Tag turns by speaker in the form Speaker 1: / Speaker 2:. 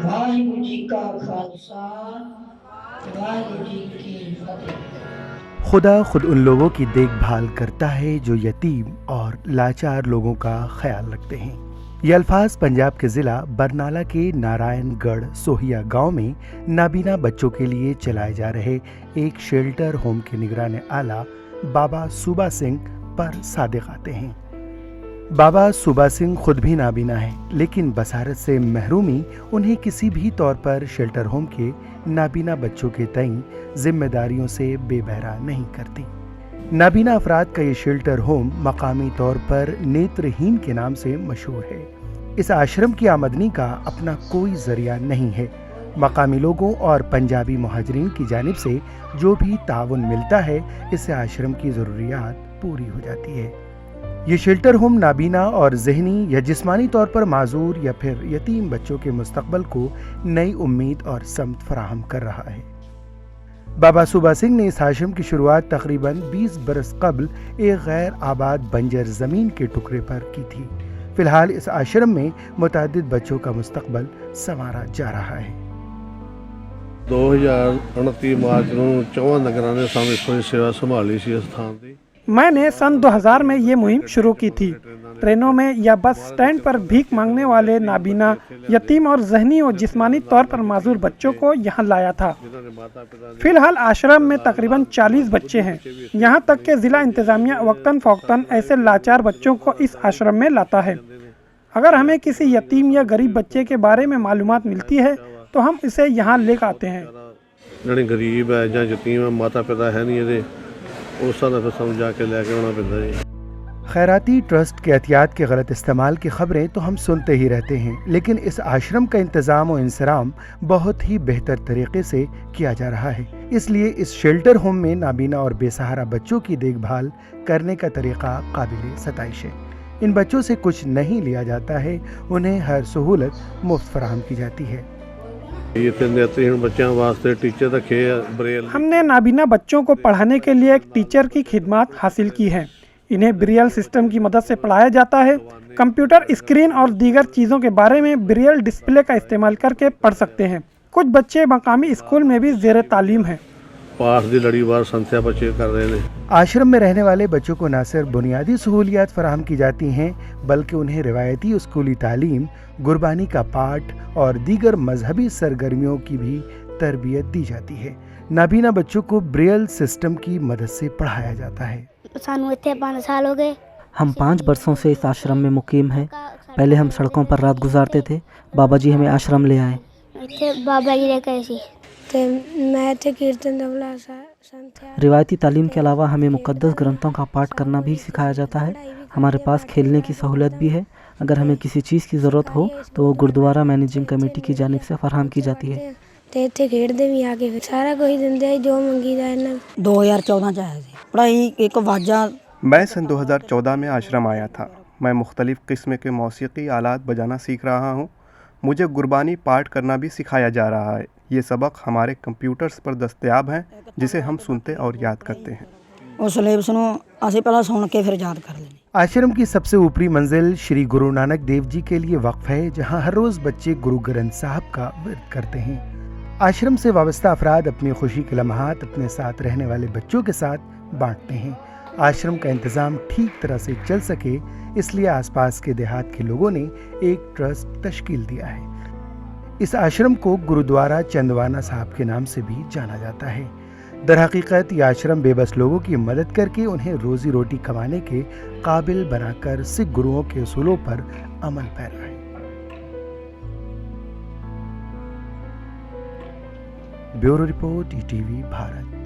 Speaker 1: वाहिगुरु जी का खालसा, वाहिगुरु जी की फतेह।
Speaker 2: खुदा खुद उन लोगों की देखभाल करता है जो यतीम और लाचार लोगों का ख्याल रखते हैं। ये अल्फाज पंजाब के ज़िला बरनाला के नारायणगढ़ सोहिया गांव में नाबीना बच्चों के लिए चलाए जा रहे एक शेल्टर होम के निगरान आला बाबा सूबा सिंह पर सादिक आते हैं। बाबा सूबा सिंह खुद भी नाबीना हैं, लेकिन बसारत से महरूमी उन्हें किसी भी तौर पर शेल्टर होम के नाबीना बच्चों के तईं जिम्मेदारियों से बेबहरा नहीं करती। नाबीना अफराद का ये शेल्टर होम मकामी तौर पर नेत्रहीन के नाम से मशहूर है। इस आश्रम की आमदनी का अपना कोई जरिया नहीं है। मकामी लोगों और पंजाबी मुहाजिरीन की जानिब से जो भी ताउन मिलता है, इससे आश्रम की ज़रूरियात पूरी हो जाती है। ये शेल्टर होम नाबीना और ज़हनी या जिस्मानी तौर पर माजूर या फिर यतीम बच्चों के मुस्तकबल को नई उम्मीद और समत फराहम कर रहा है। बाबा सूबा सिंह ने इस आश्रम की शुरुआत तकरीबन 20 बरस कबल एक गैर आबाद बंजर ज़मीन के टुकड़े पर की थी। फिलहाल इस आश्रम में मुतादिद बच्चों का मुस्तकबल संवारा जा रहा है।
Speaker 3: 2029 मार्च ਨੂੰ 4 नगरां ने सामने इस सेवा संभाली सी स्थान दी।
Speaker 4: मैंने सन 2000 में ये मुहिम शुरू की थी। ट्रेनों में या बस स्टैंड पर भीख मांगने वाले नाबीना, यतीम और ज़हनी और जिस्मानी तौर पर माजूर बच्चों को यहाँ लाया था। फिलहाल आश्रम में तकरीबन 40 बच्चे हैं। यहाँ तक के ज़िला इंतज़ामिया वक्तन फ़ौक्तन ऐसे लाचार बच्चों को इस आश्रम में लाता है। अगर हमें किसी यतीम या गरीब बच्चे के बारे में मालूमात मिलती है तो हम इसे यहाँ लेकर आते हैं।
Speaker 3: ਜਿਹੜੇ गरीब है ਜਾਂ यतीम है, माता पिता है नहीं ਇਹਦੇ, ਉਸ ਤਰ੍ਹਾਂ ਫਿਰ ਸਮਝਾ ਕੇ ਲੈ ਕੇ ਆਉਣਾ ਪੈਂਦਾ ਜੀ।
Speaker 2: खैराती ट्रस्ट के एहतियात के गलत इस्तेमाल की खबरें तो हम सुनते ही रहते हैं, लेकिन इस आश्रम का इंतज़ाम और इंसराम बहुत ही बेहतर तरीके से किया जा रहा है। इसलिए इस शेल्टर होम में नाबीना और बेसहारा बच्चों की देखभाल करने का तरीका काबिल सताइश है। इन बच्चों से कुछ नहीं लिया जाता है, उन्हें हर सहूलत मुफ्त फराहम की जाती है।
Speaker 4: हमने नाबीना बच्चों को पढ़ाने के लिए एक टीचर की खिदमत हासिल की है। इन्हें ब्रेल सिस्टम की मदद से पढ़ाया जाता है। कंप्यूटर स्क्रीन और दीगर चीज़ों के बारे में ब्रेल डिस्प्ले का इस्तेमाल करके पढ़ सकते हैं। कुछ बच्चे मकामी स्कूल में भी ज़ेर तालीम हैं।
Speaker 3: पास दी लड़ीवार संख्या बच्चे कर रहे हैं।
Speaker 2: आश्रम में रहने वाले बच्चों को न सिर्फ बुनियादी सहूलियात फराहम की जाती हैं, बल्कि उन्हें रिवायती स्कूली तालीम, गुरबानी का पाठ और दीगर मजहबी सरगर्मियों की भी तरबियत दी जाती है। नाबीना बच्चों को ब्रेल सिस्टम की मदद से पढ़ाया जाता है।
Speaker 5: सानू इत्थे 5 साल हो गए।
Speaker 6: हम 5 बरसों से इस आश्रम में मुकीम हैं। पहले हम सड़कों पर रात गुजारते थे। बाबा जी हमें आश्रम ले आए।
Speaker 5: इत्थे बाबा जी लेके आए सी ते मैं इत्थे कीर्तन दबला संध्या।
Speaker 6: रिवायती तालीम के अलावा हमें मुकद्दस ग्रंथों का पाठ करना भी सिखाया जाता है। हमारे पास खेलने की सहूलत भी है। अगर हमें किसी चीज़ की ज़रूरत हो तो वो गुरुद्वारा मैनेजिंग कमेटी की जानिब से फराहम की जाती है।
Speaker 5: ते इत्थे खेडदे भी आके फिर सारा कुछ दिंदे जो मंगीदा इन्हां।
Speaker 7: 2014 च आया सी। पढ़ाई एक वाजा।
Speaker 8: मैं सन 2014 में आश्रम आया था। मैं मुख्तलिफ़ किस्म के मौसीकी आलात बजाना सीख रहा हूँ। मुझे गुरबानी पाठ करना भी सिखाया जा रहा है। ये सबक हमारे कंप्यूटर्स पर दस्तयाब हैं, जिसे हम सुनते और याद करते हैं।
Speaker 7: उस सिलेबस नूं असीं पहला सुन के फिर याद कर लेंगे।
Speaker 2: आश्रम की सबसे ऊपरी मंजिल श्री गुरु नानक देव जी के लिए वक्फ है, जहाँ हर रोज़ बच्चे गुरु ग्रंथ साहब का विर्द करते हैं। आश्रम से वाबस्ता अफराद अपनी खुशी के लम्हात अपने साथ रहने वाले बच्चों के साथ बांटते हैं। आश्रम का इंतज़ाम ठीक तरह से चल सके, इसलिए आसपास के देहात के लोगों ने एक ट्रस्ट तश्कील दिया है। इस आश्रम को गुरुद्वारा चंदवाना साहब के नाम से भी जाना जाता है। दरहकीकत यह आश्रम बेबस लोगों की मदद करके उन्हें रोजी रोटी कमाने के काबिल बनाकर सिख गुरुओं के उसूलों पर अमल पैरा है। Bureau report, ETV Bharat.